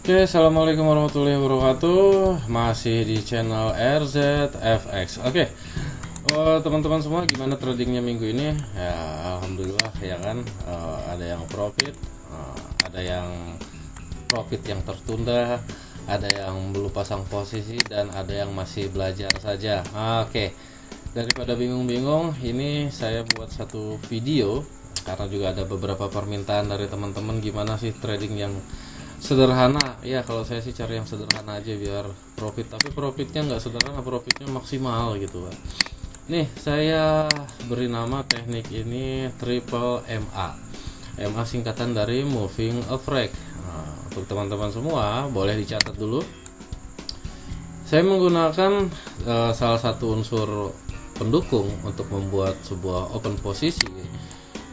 Oke, assalamualaikum warahmatullahi wabarakatuh. Masih di channel RZFX. Oke, teman-teman semua, gimana tradingnya minggu ini? Ya, alhamdulillah ya kan. Ada yang profit, ada yang profit yang tertunda, ada yang belum pasang posisi, dan ada yang masih belajar saja. Oke, daripada bingung-bingung, ini saya buat satu video karena juga ada beberapa permintaan dari teman-teman gimana sih trading yang sederhana. Ya kalau saya sih cari yang sederhana aja biar profit, tapi profitnya nggak sederhana, profitnya maksimal gitu kan. Nih saya beri nama teknik ini triple MA. MA singkatan dari moving average. Untuk teman-teman semua boleh dicatat dulu. Saya menggunakan salah satu unsur pendukung untuk membuat sebuah open posisi.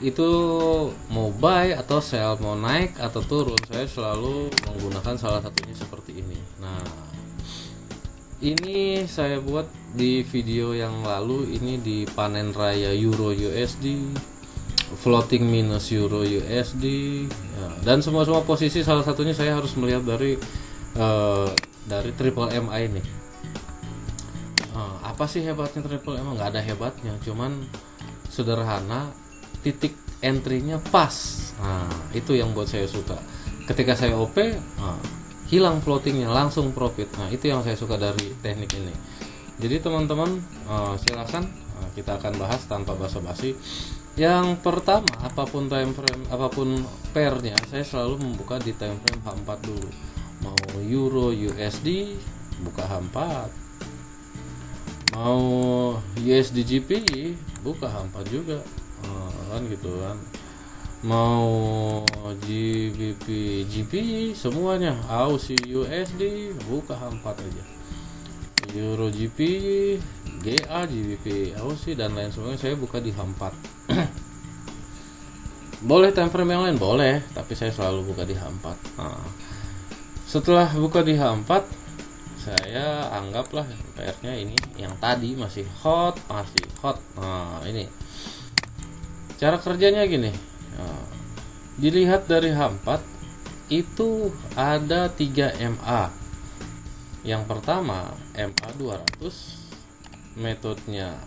Itu mau buy atau sell, mau naik atau turun, saya selalu menggunakan salah satunya seperti ini. Nah, ini saya buat di video yang lalu, ini di panen raya Euro USD, floating minus Euro USD, ya, dan semua posisi salah satunya saya harus melihat dari triple MA ini. Apa sih hebatnya triple MA? Nggak ada hebatnya, cuman sederhana, titik entry-nya pas. Nah, itu yang buat saya suka. Ketika saya OP, hilang floatingnya, langsung profit. Nah, itu yang saya suka dari teknik ini. Jadi teman-teman, silakan kita akan bahas tanpa basa-basi. Yang pertama, apapun time frame, apapun pairnya, saya selalu membuka di time frame H4 dulu. Mau Euro USD, buka H4. Mau USD GP, buka H4 juga. Kan gitu kan. Mau GBP GP semuanya, Aussie USD buka H4 aja. Euro GP, GA, GBP Aussie dan lain sebagainya saya buka di H4. Boleh time frame yang lain boleh, tapi saya selalu buka di H4. Setelah buka di H4, saya anggaplah pairnya ini yang tadi masih hot. Nah, ini cara kerjanya gini. Dilihat dari H4 itu ada 3 MA. Yang pertama MA 200, metodenya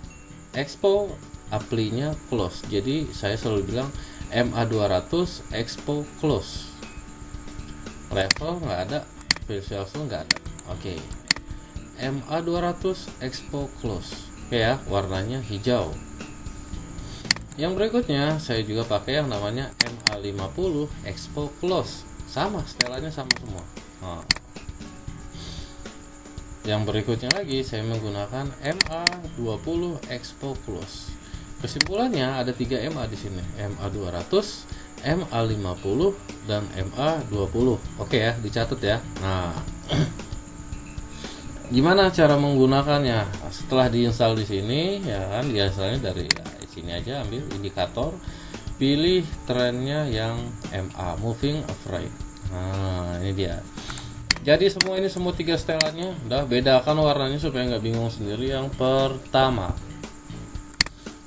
expo, apply-nya close. Jadi saya selalu bilang MA 200 expo close. Level nggak ada, visual nggak ada. Oke. MA 200 expo close. Oke ya, warnanya hijau. Yang berikutnya saya juga pakai yang namanya MA50 expo close, sama setelannya sama semua. Yang berikutnya lagi saya menggunakan MA20 expo close. Kesimpulannya ada 3 MA di sini, MA200, MA50 dan MA20. Oke ya, dicatat ya. Nah, gimana cara menggunakannya? Setelah diinstal di sini ya kan, biasanya dari sini aja, ambil indikator, pilih trennya yang MA moving average. Nah, ini dia. Jadi semua 3 setelannya udah, bedakan warnanya supaya nggak bingung sendiri. Yang pertama,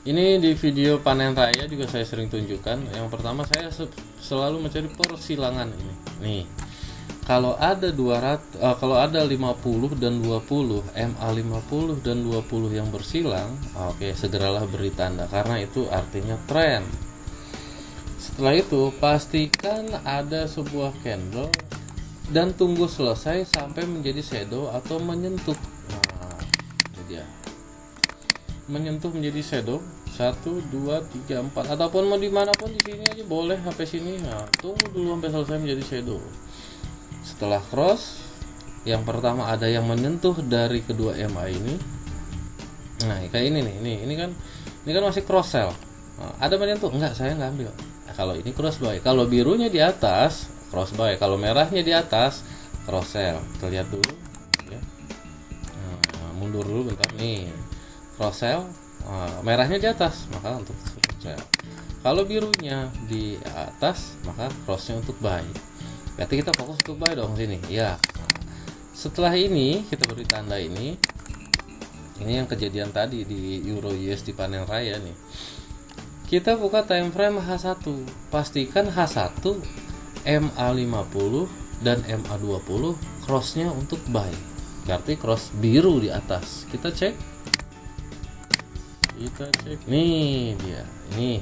ini di video panen raya juga saya sering tunjukkan. Yang pertama saya selalu mencari persilangan ini. Nih, kalau ada 50 dan 20, MA 50 dan 20 yang bersilang, oke, segeralah beri tanda karena itu artinya tren. Setelah itu pastikan ada sebuah candle dan tunggu selesai sampai menjadi shadow atau menyentuh. Nah, ini dia. Menyentuh menjadi shadow 1, 2, 3, 4, ataupun mau dimanapun di sini aja boleh, sampai sini. Nah, tunggu dulu sampai selesai menjadi shadow. Setelah cross, yang pertama ada yang menyentuh dari kedua MA ini. Nah, kayak ini nih. Ini kan masih cross sell. Nah, ada menyentuh? Enggak, saya nggak ambil. Nah, kalau ini cross buy. Kalau birunya di atas, cross buy. Kalau merahnya di atas, cross sell. Kita lihat dulu ya. Nah, mundur dulu bentar nih. Cross sell, merahnya di atas, maka untuk cross sell. Kalau birunya di atas, maka crossnya untuk buy. Berarti kita fokus untuk buy dong sini ya. Setelah ini kita beri tanda ini yang kejadian tadi di Euro USD panen raya nih. Kita buka time frame H1, pastikan H1 MA50 dan MA20 crossnya untuk buy, berarti cross biru di atas. Kita cek nih dia, ini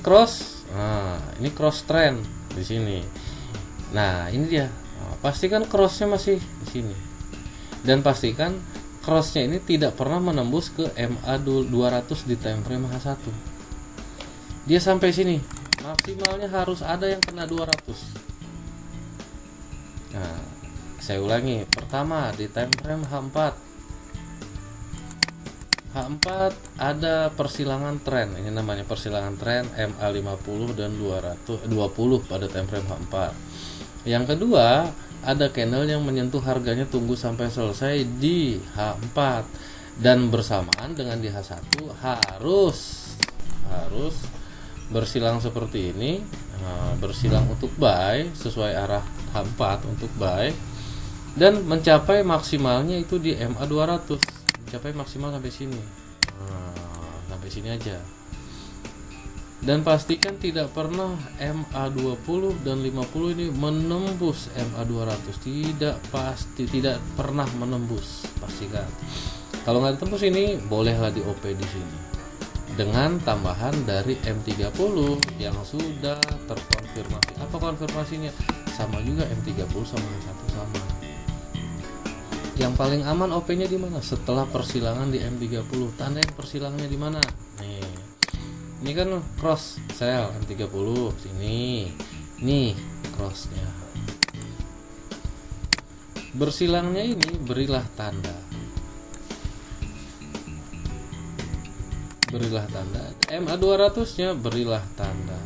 cross. Nah, ini cross trend di sini. Nah, ini dia. Nah, pastikan crossnya masih di sini, dan pastikan crossnya ini tidak pernah menembus ke MA200 di time frame H1. Dia sampai sini, maksimalnya harus ada yang kena 200. Nah, saya ulangi. Pertama, di time frame H4 ada persilangan tren. Ini namanya persilangan tren MA50 dan 220 pada time frame H4. Yang kedua, ada candle yang menyentuh harganya tunggu sampai selesai di H4, dan bersamaan dengan di H1 harus bersilang seperti ini. Bersilang untuk buy sesuai arah H4 untuk buy, dan mencapai maksimalnya itu di MA200, mencapai maksimal sampai sini. Sampai sini aja, dan pastikan tidak pernah MA20 dan 50 ini menembus MA200. Tidak pernah menembus, pastikan. Kalau nggak ditembus ini, bolehlah di OP di sini dengan tambahan dari M30 yang sudah terkonfirmasi. Apa konfirmasinya? Sama juga M30 sama M1 sama. Yang paling aman OP-nya di mana? Setelah persilangan di M30. Tandain persilangannya di mana? Nih. Ini kan cross sell M30 sini. Nih crossnya. Bersilangnya ini berilah tanda. Berilah tanda. MA200-nya berilah tanda.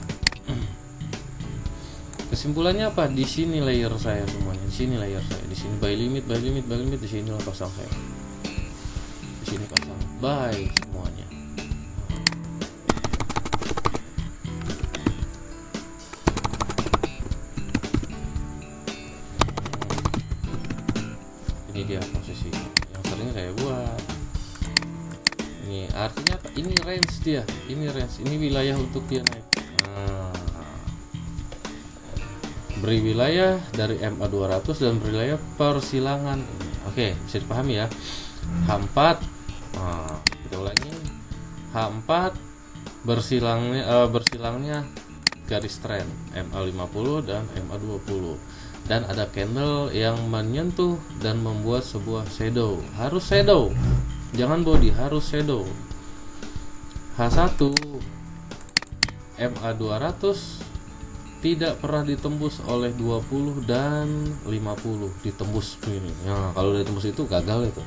Kesimpulannya apa? Di sini layer saya semuanya. Di sini layer saya. Di sini buy limit. Di sini lah pasang saya. Di sini pasang buy semuanya. Ini dia posisi yang sering saya buat. Ini artinya apa? Ini range dia. Ini range. Ini wilayah untuk dia naik. Beri wilayah dari MA200 dan beri wilayah persilangan. Oke, bisa dipahami ya. H4, kita ulangi. H4 bersilangnya garis trend MA50 dan MA20, dan ada candle yang menyentuh dan membuat sebuah shadow. Harus shadow, jangan body, harus shadow. H1 MA200 tidak pernah ditembus oleh 20 dan 50, ditembus ini. Nah, kalau ditembus itu gagal itu.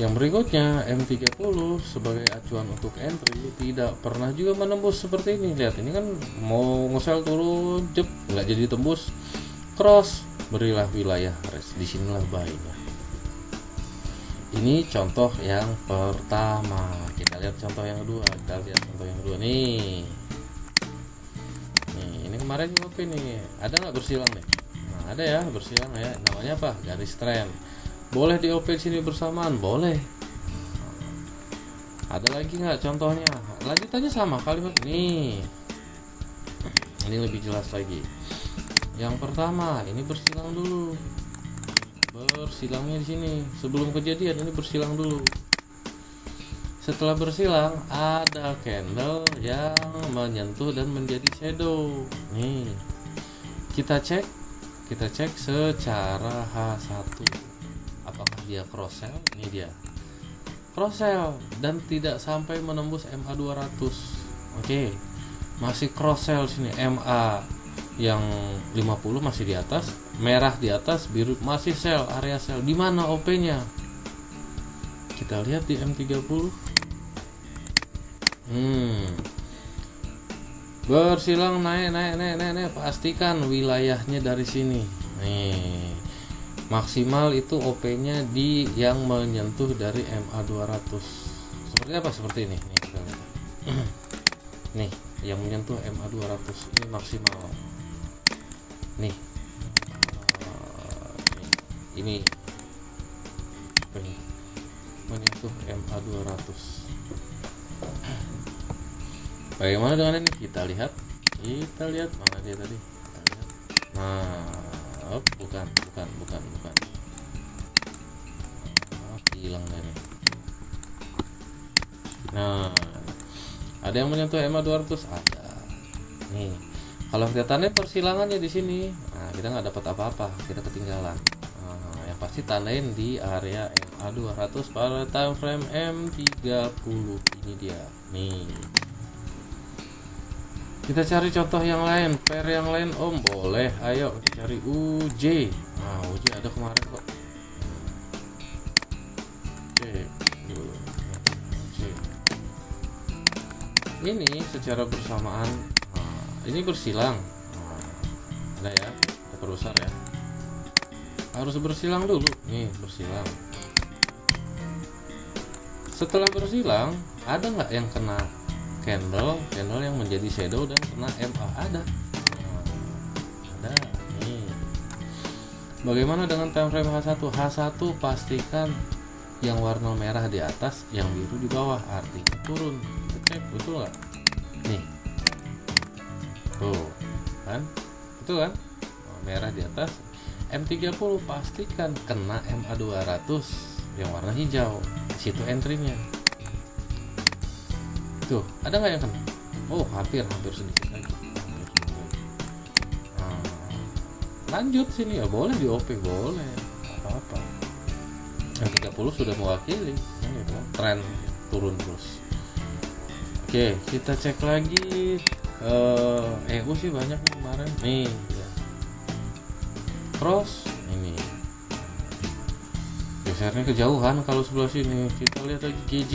Yang berikutnya M30 sebagai acuan untuk entry tidak pernah juga menembus seperti ini. Lihat, ini kan mau nge-sell turun, jep, nggak jadi tembus. Cross, berilah wilayah rest. Di sinilah buy-nya. Ini contoh yang pertama. Kita lihat contoh yang kedua. Nih. Ini kemarin juga nih, ada nggak bersilang nih? Nah, ada ya bersilang ya. Namanya apa? Garis trend. Boleh di OP sini bersamaan, boleh. Ada lagi nggak contohnya? Lanjutannya sama kalimat nih. Ini lebih jelas lagi. Yang pertama, ini bersilang dulu. Bersilangnya di sini. Sebelum kejadian ini bersilang dulu. Setelah bersilang ada candle yang menyentuh dan menjadi shadow. Nih, kita cek secara H1 apakah dia cross sell. Ini dia cross sell dan tidak sampai menembus MA200. Oke, masih cross sell sini. MA yang 50 masih di atas, merah di atas, biru masih sell, area sell. Di mana OP-nya? Kita lihat di M30. Bersilang naik, pastikan wilayahnya dari sini. Nih, maksimal itu OP-nya di yang menyentuh dari MA200. Seperti apa? Seperti ini. Nih, kita lihat. Nih, yang menyentuh MA200 ini maksimal. Nih, ini menyentuh MA200. Bagaimana dengan ini? Kita lihat mana dia tadi. Kita lihat. Nah, bukan. Hilang nih. Nah, ada yang menyentuh EMA 200, ada. Nih, kalau kita tanda persilangannya di sini, nah kita nggak dapat apa-apa, kita ketinggalan. Nah, yang pasti tandain di area EMA 200 pada time frame M30. Ini dia. Nih. Kita cari contoh yang lain, pair yang lain Om, boleh. Ayo kita cari UJ. Nah, UJ ada kemarin kok. Ini secara bersamaan, ini bersilang. Ada ya, kita perbesar ya, harus bersilang dulu nih, bersilang. Setelah bersilang, ada nggak yang kena candle yang menjadi shadow dan kena MA? Ada. Ada nih. Bagaimana dengan time frame H1? H1 pastikan yang warna merah di atas, yang biru di bawah, artinya turun. Cek betul nggak? Nih, tuh kan, betul kan? Merah di atas, M30 pastikan kena MA 200 yang warna hijau. Situ entry-nya. Tuh, ada nggak yang kena? Oh, hampir sedikit lagi. Nah, lanjut sini ya, boleh di OP, boleh, apa-apa. Yang 30 sudah mewakili, gitu, tren turun terus. Oke, kita cek lagi. EU sih banyak nih kemarin. Nih, ya. Cross ini. Gesernya kejauhan kalau sebelah sini. Kita lihat lagi GJ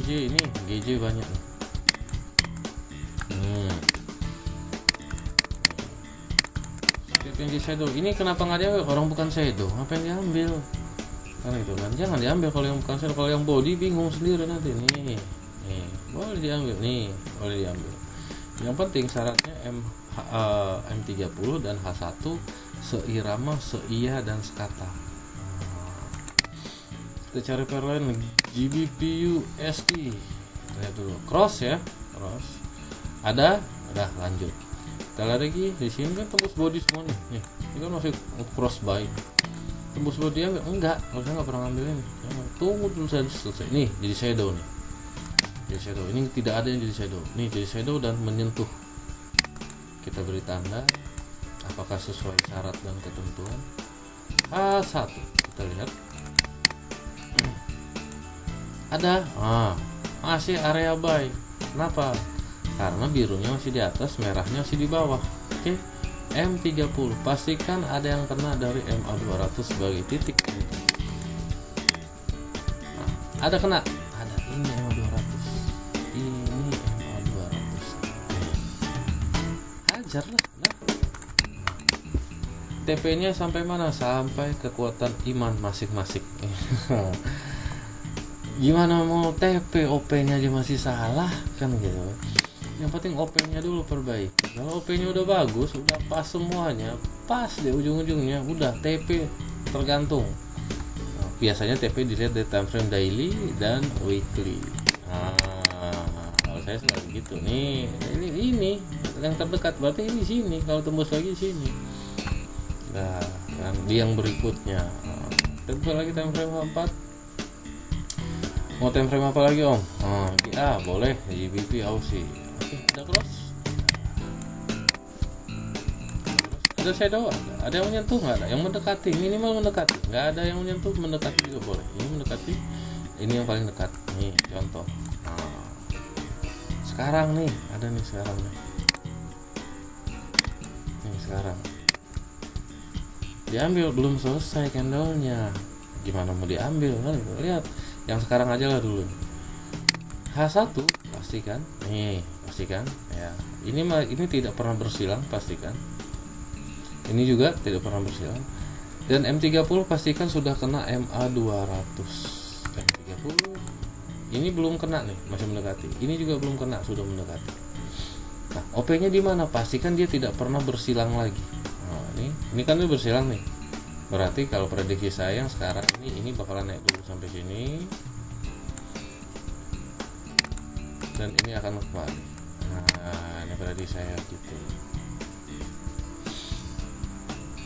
ini, GJ banyak nih. Yang di shadow ini kenapa nggak diambil? Orang bukan shadow, apa yang diambil? Kan itu kan, jangan diambil kalau yang bukan shadow. Kalau yang body bingung sendiri nanti nih. Nih, boleh diambil nih, boleh diambil. Yang penting syaratnya M30 dan H1 seirama, seia dan sekata. Kita cari pair lain, GBP USD. Lihat dulu, cross ya, cross. Ada, udah lanjut. Kita lihat lagi di sini kan tembus body semua nih. Ini kan masih cross buy. Tembus body enggak, kalau saya nggak pernah ngambil ini. Tunggu dulu saya selesai. Nih, jadi shadow nih. Shadow ini tidak ada yang jadi shadow, nih jadi shadow dan menyentuh. Kita beri tanda apakah sesuai syarat dan ketentuan. A1 kita lihat ada, masih area buy. Kenapa? Karena birunya masih di atas, merahnya masih di bawah. Oke, M30 pastikan ada yang kena dari MA 200 sebagai titik. Ada kena, ada ini MA 200. Ini MA 200. Hajar lah. TP-nya sampai mana? Sampai kekuatan iman masing-masing. Gimana mau TP, OP-nya aja masih salah kan gitu. Yang penting OP-nya dulu perbaiki. Kalau OP-nya udah bagus, udah pas semuanya, pas di ujung-ujungnya, udah TP tergantung. Biasanya TP dilihat dari time frame daily dan weekly. Kalau saya selalu gitu nih, ini yang terdekat berarti ini sini, kalau tembus lagi sini. Nah, kan di yang berikutnya. Tembus lagi time frame 4. Mau time frame apa lagi Om? Boleh GBP Aussie. Oke, ada cross. Ada shadow, ada yang menyentuh nggak ada, yang mendekati, minimal mendekati, nggak ada yang menyentuh, mendekati juga boleh. Ini mendekati, ini yang paling dekat. Nih contoh. Sekarang nih, ada nih sekarang nih. Nih sekarang. Diambil belum selesai candlenya. Gimana mau diambil kan? Lihat, yang sekarang aja lah dulu. H1 pastikan, nih pastikan ya. Ini tidak pernah bersilang, pastikan. Ini juga tidak pernah bersilang. Dan M30 pastikan sudah kena MA 200. M30 ini belum kena nih, masih mendekati. Ini juga belum kena, sudah mendekati. Nah, OP-nya di mana? Pastikan dia tidak pernah bersilang lagi. Nah, ini kan dia bersilang nih. Berarti kalau prediksi saya yang sekarang ini bakalan naik dulu sampai sini. Dan ini akan kembali. Nah, ini prediksi saya gitu.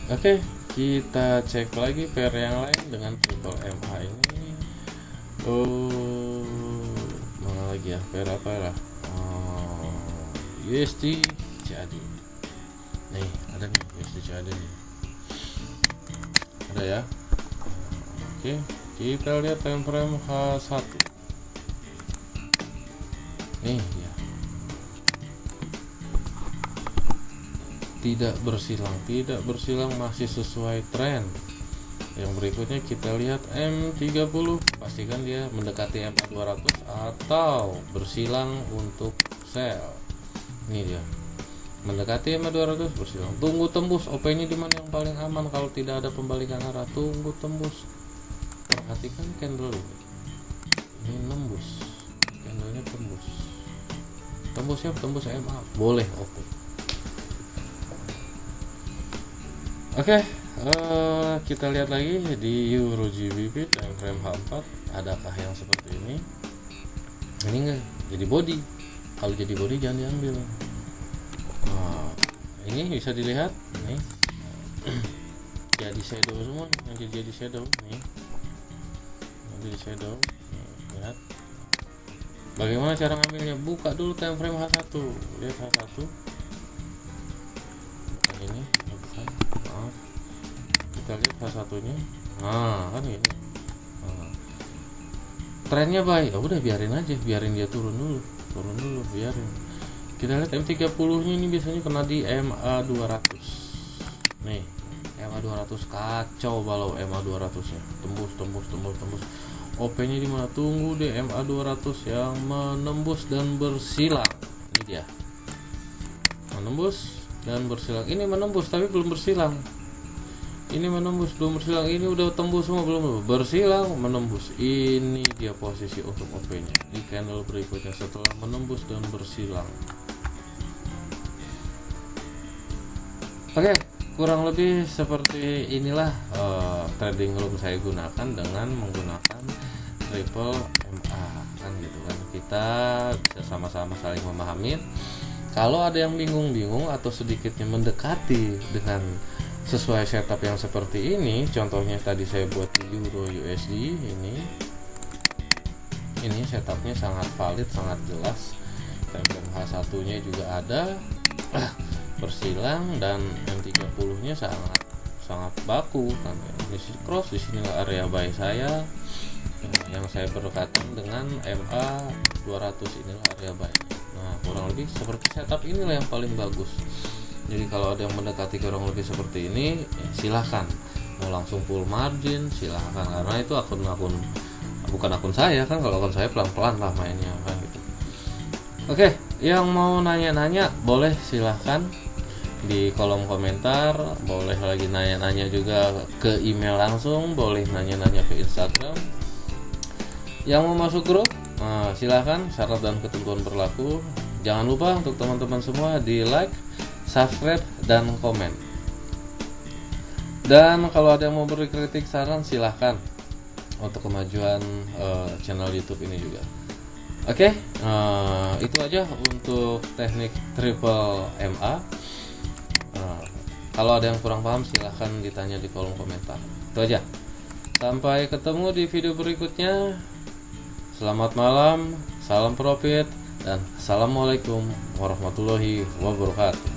Oke, kita cek lagi pair yang lain dengan triple MA ini. Mana lagi ya, pair apa lah? USD CAD. Nih, ada nih USD CAD nih. Ada ya. Oke, kita lihat time frame H1. Nih ya. Tidak bersilang, masih sesuai tren. Yang berikutnya kita lihat M30, pastikan dia mendekati MA200 atau bersilang untuk sell. Ini dia, mendekati MA200 bersilang. Tunggu tembus. OP nya dimana yang paling aman kalau tidak ada pembalikan arah? Tunggu tembus. Perhatikan candle ini nembus, candlenya tembusnya tembus MA, boleh OP. Oke, kita lihat lagi di Euro GBP time frame H4. Adakah yang seperti ini? Ini enggak jadi body. Kalau jadi body jangan diambil. Nah, ini bisa dilihat nih. Jadi shadow semua, yang jadi shadow nih. Jadi shadow. Lihat. Bagaimana cara ngambilnya? Buka dulu time frame H1. Lihat H1. Bukan ini. Kita lihat H1-nya. Nah, kan ini. Nah. Trennya baik. Ya udah biarin aja, biarin dia turun dulu, biarin. Kita lihat M30-nya ini biasanya kena di MA200. Nih, MA200 kacau balau MA200-nya. Tembus. OP-nya di mana? Tunggu deh MA200 yang menembus dan bersilang. Ini dia. Menembus dan bersilang. Ini menembus tapi belum bersilang. Ini menembus belum bersilang, ini udah tembus semua belum bersilang, menembus. Ini dia posisi untuk OP-nya di candle berikutnya setelah menembus dan bersilang. Oke, kurang lebih seperti inilah trading room saya gunakan dengan menggunakan triple MA kan gitu kan. Kita bisa sama-sama saling memahami. Kalau ada yang bingung-bingung atau sedikitnya mendekati dengan sesuai setup yang seperti ini, contohnya tadi saya buat di Euro USD ini setupnya sangat valid, sangat jelas. Time H1 nya juga ada bersilang dan M30 nya sangat baku kan. Di sini cross, di sini area buy saya yang saya berdekatan dengan MA 200, inilah area buy. Nah, kurang lebih seperti setup inilah yang paling bagus. Jadi kalau ada yang mendekati kurang lebih seperti ini, ya silahkan. Mau langsung full margin silahkan, karena itu bukan akun saya kan. Kalau akun saya pelan-pelan lah mainnya kan gitu. Oke, yang mau nanya-nanya boleh silahkan di kolom komentar. Boleh lagi nanya-nanya juga ke email langsung, boleh nanya-nanya ke Instagram. Yang mau masuk grup, silahkan, syarat dan ketentuan berlaku. Jangan lupa untuk teman-teman semua di like, subscribe, dan komen. Dan kalau ada yang mau beri kritik, saran, silahkan untuk kemajuan channel YouTube ini juga. Oke, itu aja untuk teknik triple MA. Kalau ada yang kurang paham, silahkan ditanya di kolom komentar. Itu aja. Sampai ketemu di video berikutnya. Selamat malam, salam profit, dan assalamualaikum warahmatullahi wabarakatuh.